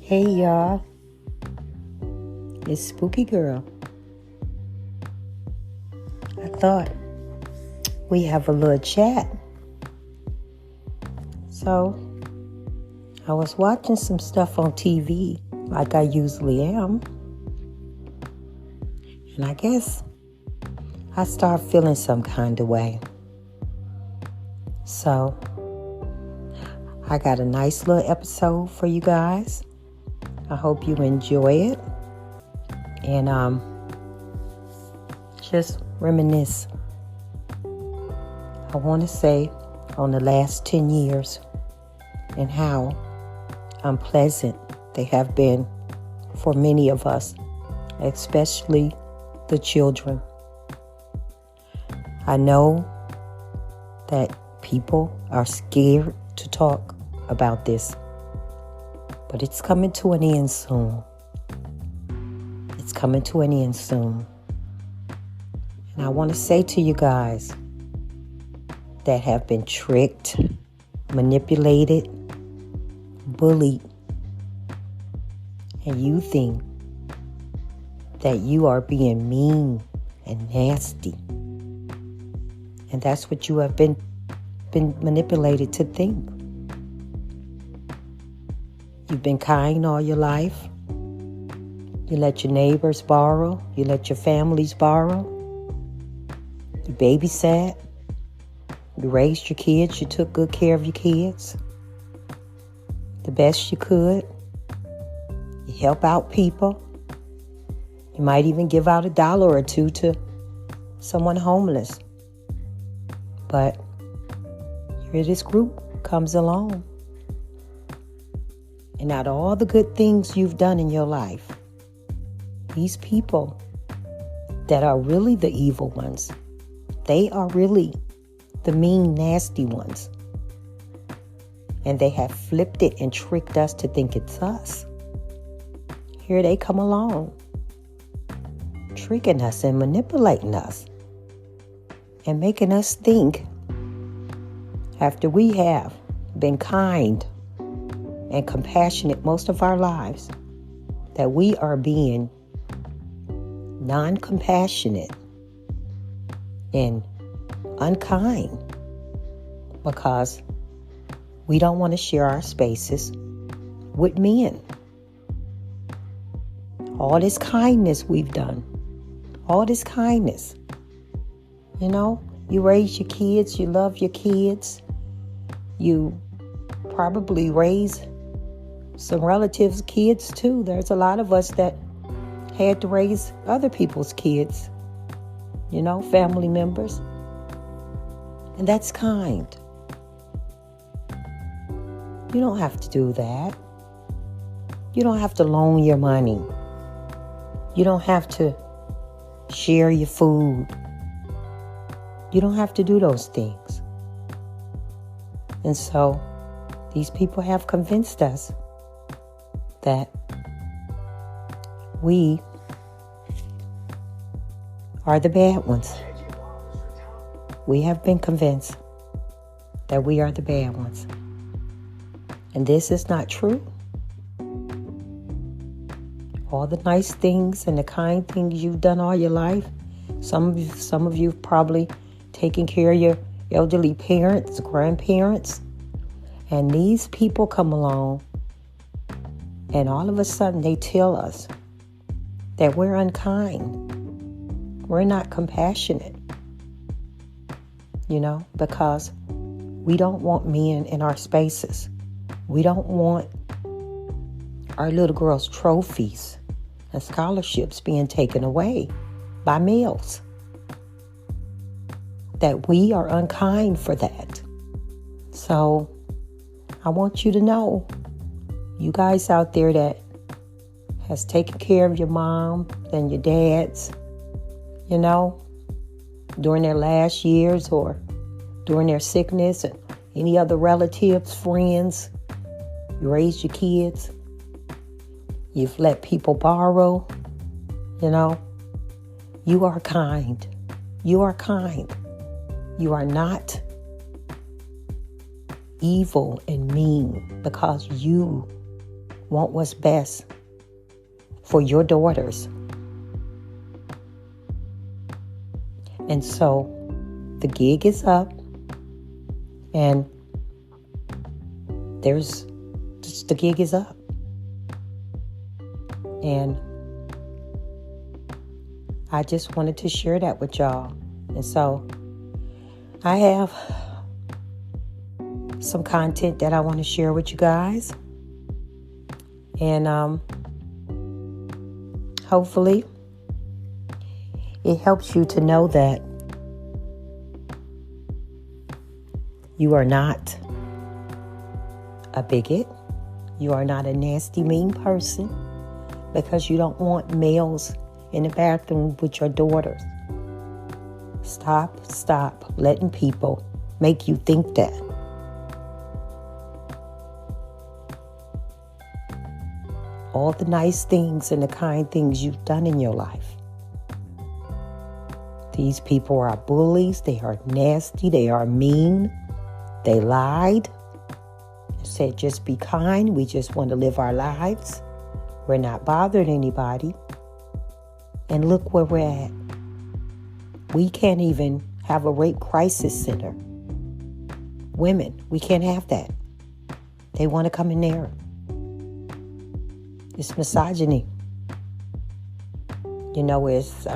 Hey y'all, it's Spooky Girl. I thought we have a little chat. So I was watching some stuff on TV like I usually am. And I guess I start feeling some kind of way. So I got a nice little episode for you guys. I hope you enjoy it and just reminisce. I want to say on the last 10 years and how unpleasant they have been for many of us, especially the children. I know that people are scared to talk about this. But it's coming to an end soon. It's coming to an end soon. And I want to say to you guys that have been tricked, manipulated, bullied, and you think that you are being mean and nasty. And that's what you have been manipulated to think. You've been kind all your life. You let your neighbors borrow. You let your families borrow. You babysat. You raised your kids. You took good care of your kids the best you could. You help out people. You might even give out $1 or $2 to someone homeless. But here this group comes along. And out of all the good things you've done in your life, these people that are really the evil ones, they are really the mean, nasty ones. And they have flipped it and tricked us to think it's us. Here they come along, tricking us and manipulating us and making us think, after we have been kind and compassionate most of our lives, that we are being non-compassionate and unkind because we don't want to share our spaces with men. All this kindness we've done, all this kindness, you raise your kids, you love your kids, you probably raise some relatives' kids too. There's a lot of us that had to raise other people's kids, family members. And that's kind. You don't have to do that. You don't have to loan your money. You don't have to share your food. You don't have to do those things. And so these people have convinced us that we are the bad ones. We have been convinced that we are the bad ones. And this is not true. All the nice things and the kind things you've done all your life, some of you probably taken care of your elderly parents, grandparents, and these people come along and all of a sudden they tell us that we're unkind. We're not compassionate. Because we don't want men in our spaces. We don't want our little girls' trophies and scholarships being taken away by males. That we are unkind for that. So I want you to know, you guys out there that has taken care of your mom and your dads, during their last years or during their sickness, and any other relatives, friends, you raised your kids, you've let people borrow, you are kind. You are kind. You are not evil and mean because you want what's best for your daughters. And so the gig is up, and the gig is up. And I just wanted to share that with y'all. And so I have some content that I want to share with you guys. And hopefully it helps you to know that you are not a bigot. You are not a nasty, mean person because you don't want males in the bathroom with your daughters. Stop letting people make you think that. All the nice things and the kind things you've done in your life. These people are bullies. They are nasty. They are mean. They lied. Said, just be kind. We just want to live our lives. We're not bothering anybody. And look where we're at. We can't even have a rape crisis center. Women, we can't have that. They want to come in there. It's misogyny. It's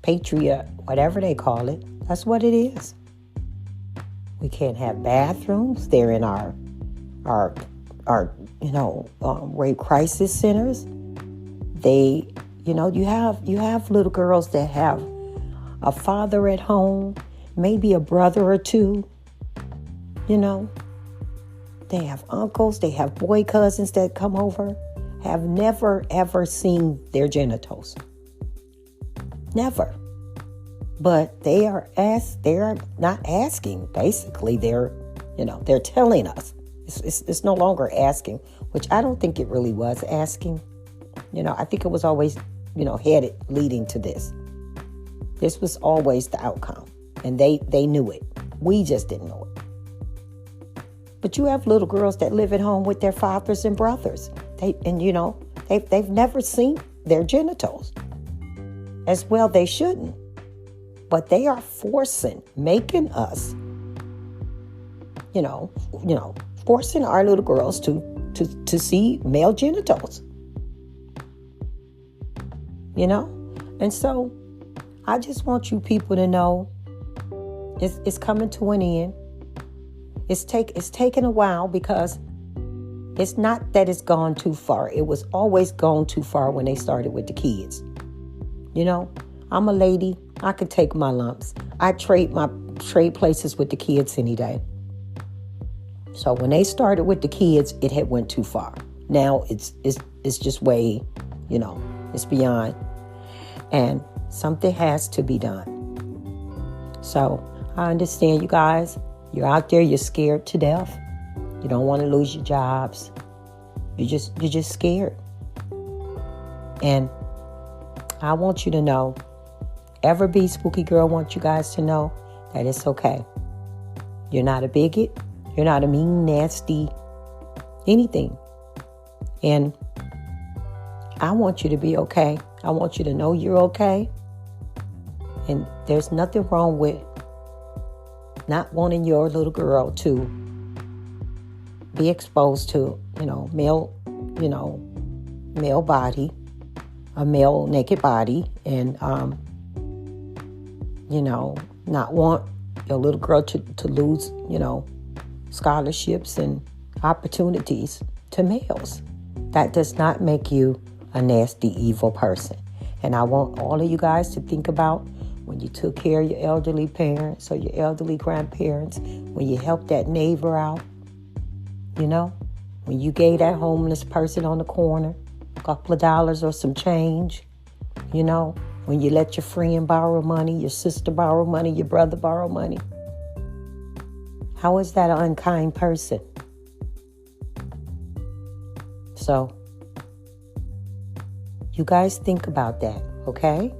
patriot, whatever they call it. That's what it is. We can't have bathrooms. They're in our rape crisis centers. They, you have little girls that have a father at home, maybe a brother or two. They have uncles. They have boy cousins that come over. Have never ever seen their genitals. Never. But they are not asking. Basically, they're telling us. It's no longer asking, which I don't think it really was asking. I think it was always, headed leading to this. This was always the outcome, and they knew it. We just didn't know it. But you have little girls that live at home with their fathers and brothers. They've never seen their genitals. As well, they shouldn't. But they are making us, forcing our little girls to see male genitals. And so I just want you people to know it's coming to an end. It's taken a while because it's not that it's gone too far. It was always gone too far when they started with the kids. I'm a lady. I could take my lumps. I trade places with the kids any day. So when they started with the kids, it had went too far. Now it's just way, it's beyond. And something has to be done. So I understand you guys. You're out there. You're scared to death. You don't want to lose your jobs. You're just scared. And I want you to know. Everby Spooky Girl wants you guys to know that it's okay. You're not a bigot. You're not a mean, nasty, anything. And I want you to be okay. I want you to know you're okay. And there's nothing wrong with not wanting your little girl to be exposed to, male body, a male naked body, and not want your little girl to lose, scholarships and opportunities to males. That does not make you a nasty, evil person. And I want all of you guys to think about when you took care of your elderly parents or your elderly grandparents, when you helped that neighbor out, when you gave that homeless person on the corner a couple of dollars or some change, when you let your friend borrow money, your sister borrow money, your brother borrow money. How is that an unkind person? So, you guys think about that, okay?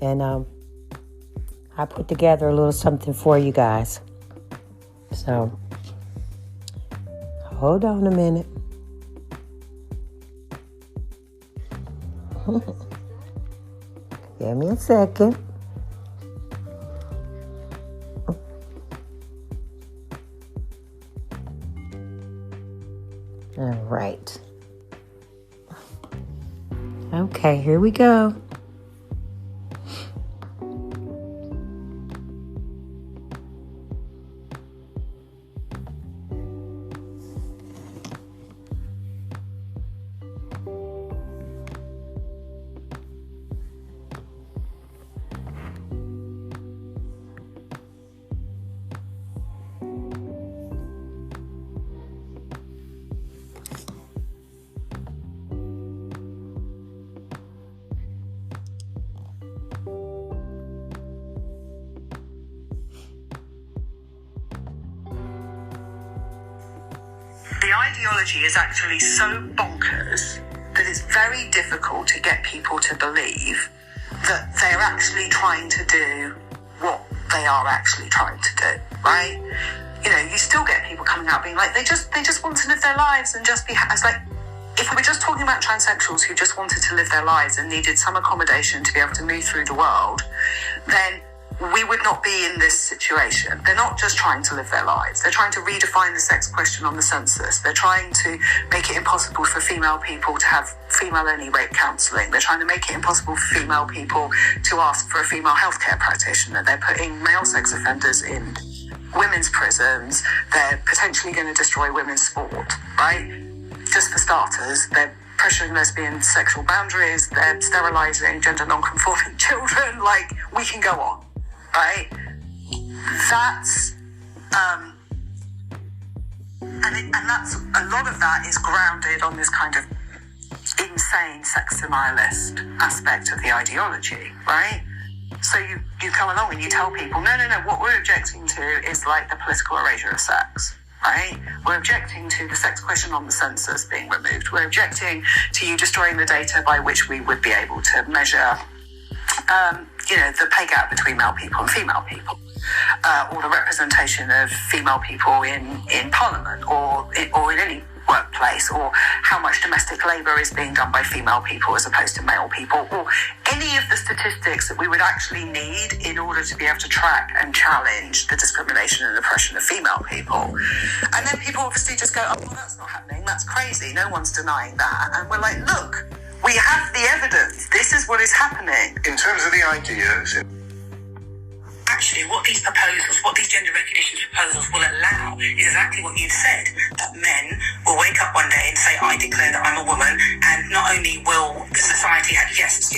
And I put together a little something for you guys. So, Hold on a minute. Give me a second. All right. Okay, here we go. The ideology is actually so bonkers that it's very difficult to get people to believe that they're actually trying to do what they are actually trying to do, right? You know, you still get people coming out being like, they just want to live their lives and just be it's like, if we were just talking about transsexuals who just wanted to live their lives and needed some accommodation to be able to move through the world, then we would not be in this situation. They're not just trying to live their lives. They're trying to redefine the sex question on the census. They're trying to make it impossible for female people to have female-only rape counselling. They're trying to make it impossible for female people to ask for a female healthcare practitioner. They're putting male sex offenders in women's prisons. They're potentially going to destroy women's sport, right? Just for starters, they're pressuring lesbian sexual boundaries. They're sterilising gender non-conforming children. Like, we can go on. Right? That's and that's a lot of that is grounded on this kind of insane sex denialist aspect of the ideology, right? So you come along and you tell people, no, what we're objecting to is like the political erasure of sex, right? We're objecting to the sex question on the census being removed. We're objecting to you destroying the data by which we would be able to measure the pay gap between male people and female people, or the representation of female people in parliament or in any workplace, or how much domestic labour is being done by female people as opposed to male people, or any of the statistics that we would actually need in order to be able to track and challenge the discrimination and oppression of female people. And then people obviously just go, oh, well, that's not happening, that's crazy, no one's denying that. And we're like, look, we have the evidence. This is what is happening. In terms of the ideas, actually, what these gender recognition proposals will allow is exactly what you've said, that men will wake up one day and say, I declare that I'm a woman, and not only will society have to accept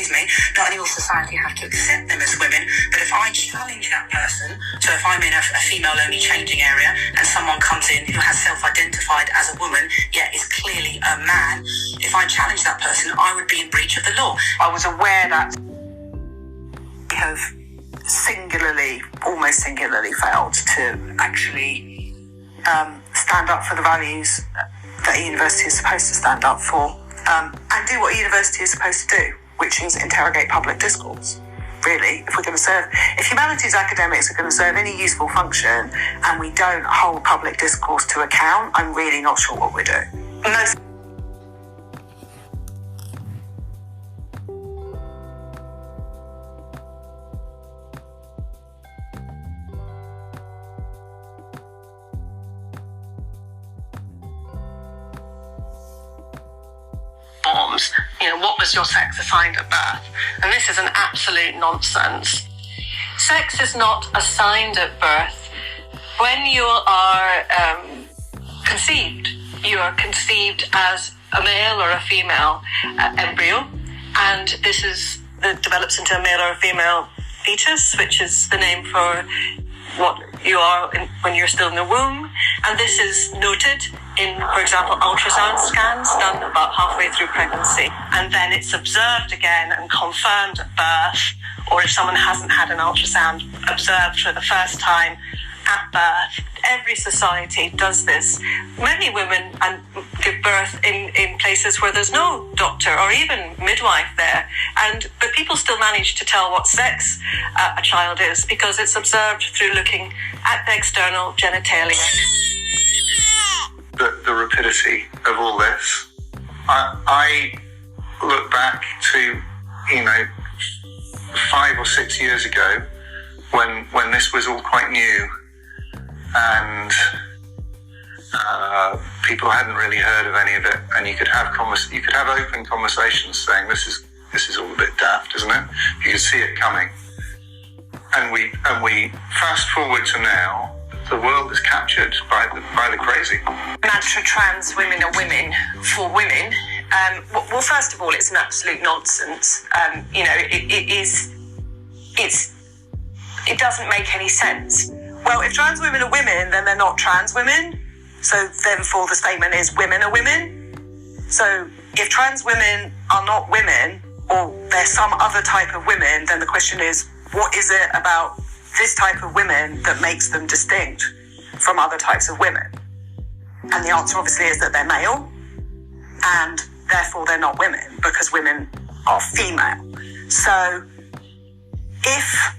them as women, but if I challenge that person, so if I'm in a female-only changing area and someone comes in who has self-identified as a woman, yet is clearly a man, if I challenge that person, I would be in breach of the law. I was aware that we have almost singularly failed to actually stand up for the values that a university is supposed to stand up for, and do what a university is supposed to do, which is interrogate public discourse. Really, if humanities academics are going to serve any useful function and we don't hold public discourse to account, I'm really not sure what we're doing. No. Forms, what was your sex assigned at birth? And this is an absolute nonsense. Sex is not assigned at birth. When you are conceived, you are conceived as a male or a female embryo, and this develops into a male or a female fetus, which is the name for what you are when you're still in the womb. And this is noted in, for example, ultrasound scans done about halfway through pregnancy. And then it's observed again and confirmed at birth, or if someone hasn't had an ultrasound, observed for the first time at birth. Every society does this. Many women give birth in places where there's no doctor or even midwife there, but people still manage to tell what sex a child is because it's observed through looking at the external genitalia. The the rapidity of all this. I look back to, 5 or 6 years ago when this was all quite new, and people hadn't really heard of any of it, and you could have open conversations saying this is all a bit daft, isn't it? You could see it coming, and we fast forward to now. The world is captured by the crazy. Mantra trans women are women for women. Well, first of all, it's an absolute nonsense. It doesn't make any sense. Well, if trans women are women, then they're not trans women. So therefore the statement is women are women. So if trans women are not women, or they're some other type of women, then the question is, what is it about this type of women that makes them distinct from other types of women? And the answer obviously is that they're male, and therefore they're not women, because women are female. So if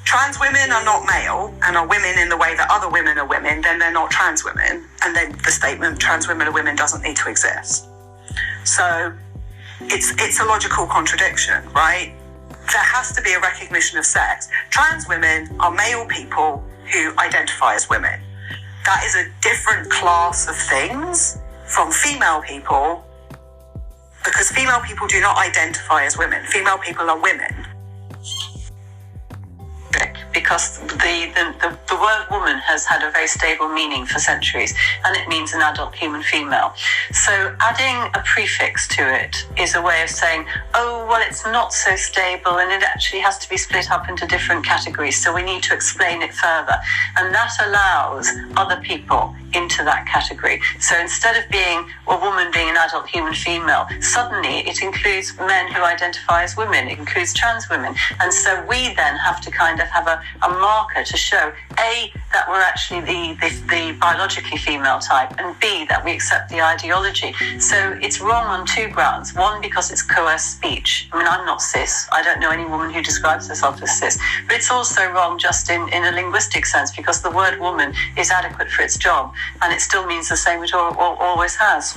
trans women are not male and are women in the way that other women are women, then they're not trans women, and then the statement trans women are women doesn't need to exist. So it's a logical contradiction, right? There has to be a recognition of sex. Trans women are male people who identify as women. That is a different class of things from female people, because female people do not identify as women. Female people are women. Because the word woman has had a very stable meaning for centuries, and it means an adult human female. So adding a prefix to it is a way of saying, oh, well, it's not so stable, and it actually has to be split up into different categories, so we need to explain it further. And that allows other people into that category. So instead of being a woman being an adult human female, suddenly it includes men who identify as women, it includes trans women. And so we then have to kind of have a marker to show, A, that we're actually the biologically female type, and B, that we accept the ideology. So it's wrong on two grounds. One, because it's coerced speech. I mean, I'm not cis. I don't know any woman who describes herself as cis. But it's also wrong just in a linguistic sense, because the word woman is adequate for its job, and it still means the same it always has.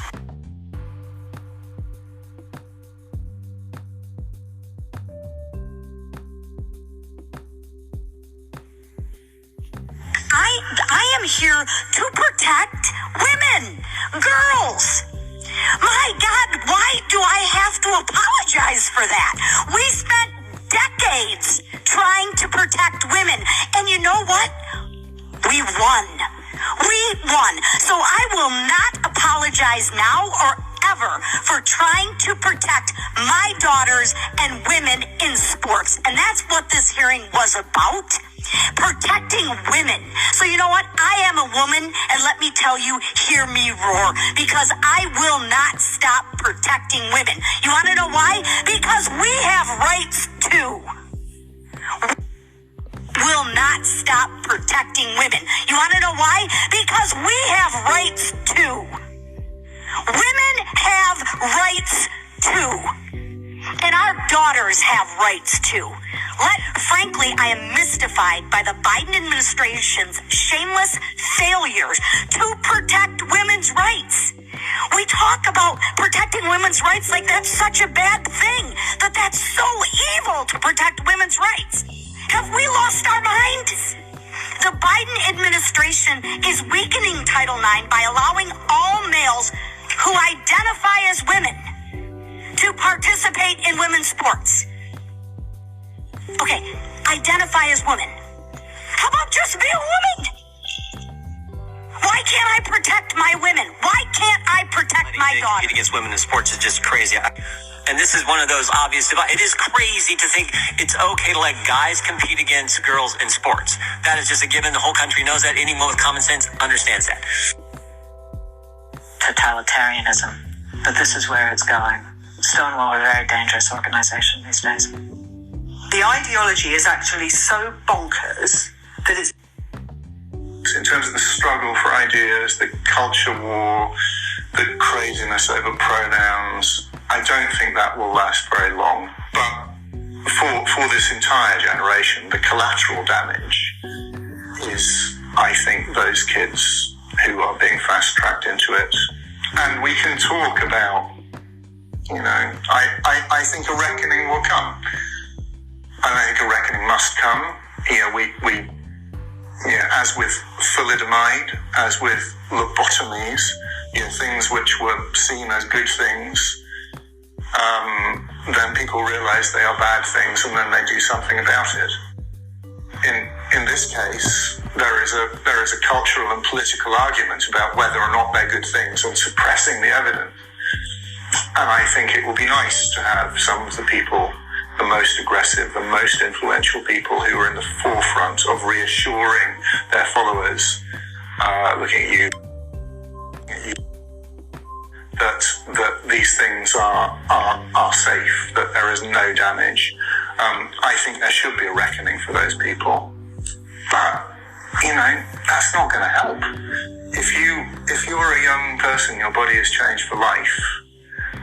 I am here to protect women, girls. My God, why do I have to apologize for that? We spent decades trying to protect women, and you know what? We won. We won. So I will not apologize now or ever for trying to protect my daughters and women in sports. And that's what this hearing was about. Protecting women. So you know what? I am a woman, and let me tell you, hear me roar, because I will not stop protecting women. You want to know why? Because we have rights too. Will not stop protecting women. You want to know why? Because we have rights too. Women have rights too. And our daughters have rights too. Frankly, I am mystified by the Biden administration's shameless failures to protect women's rights. We talk about protecting women's rights like that's such a bad thing, that's so evil to protect women's rights. Have we lost our minds? The Biden administration is weakening Title IX by allowing all males who identify as women to participate in women's sports. Okay, identify as women. How about just be a woman? Why can't I protect my women? Why can't I protect my daughter? Competing against women in sports is just crazy. And this is one of those obvious divides. It is crazy to think it's okay to let guys compete against girls in sports. That is just a given. The whole country knows that. Anyone with common sense understands that. Totalitarianism. But this is where it's going. Stonewall are a very dangerous organization these days. The ideology is actually so bonkers that it's... In terms of the struggle for ideas, the culture war, the craziness over pronouns, I don't think that will last very long. But for this entire generation, the collateral damage is, I think, those kids who are being fast-tracked into it And we can talk about, I think a reckoning will come. I think a reckoning must come. As with thalidomide, as with lobotomies, things which were seen as good things, then people realize they are bad things and then they do something about it. In this case, there is a cultural and political argument about whether or not they're good things and suppressing the evidence. And I think it will be nice to have some of the people, the most aggressive, the most influential people who are in the forefront of reassuring their followers, looking at you, that these things are safe, that there is no damage. I think there should be a reckoning for those people. But, that's not going to help. If you're a young person, your body has changed for life,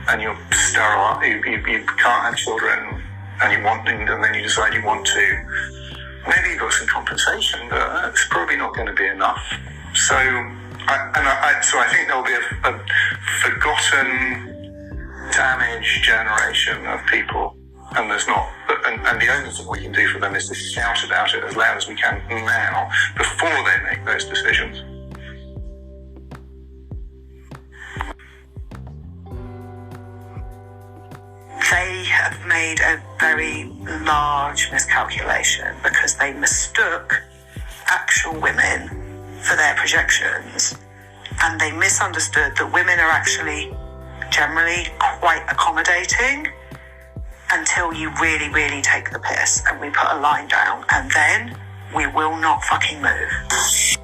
and you're sterile, you can't have children, and then you decide you want to, maybe you've got some compensation, but it's probably not going to be enough. So I think there'll be a forgotten, damaged generation of people, and there's not. And the only thing we can do for them is to shout about it as loud as we can now, before they make those decisions. They have made a very large miscalculation because they mistook actual women for their projections, and they misunderstood that women are actually generally quite accommodating until you really, really take the piss and we put a line down, and then we will not fucking move.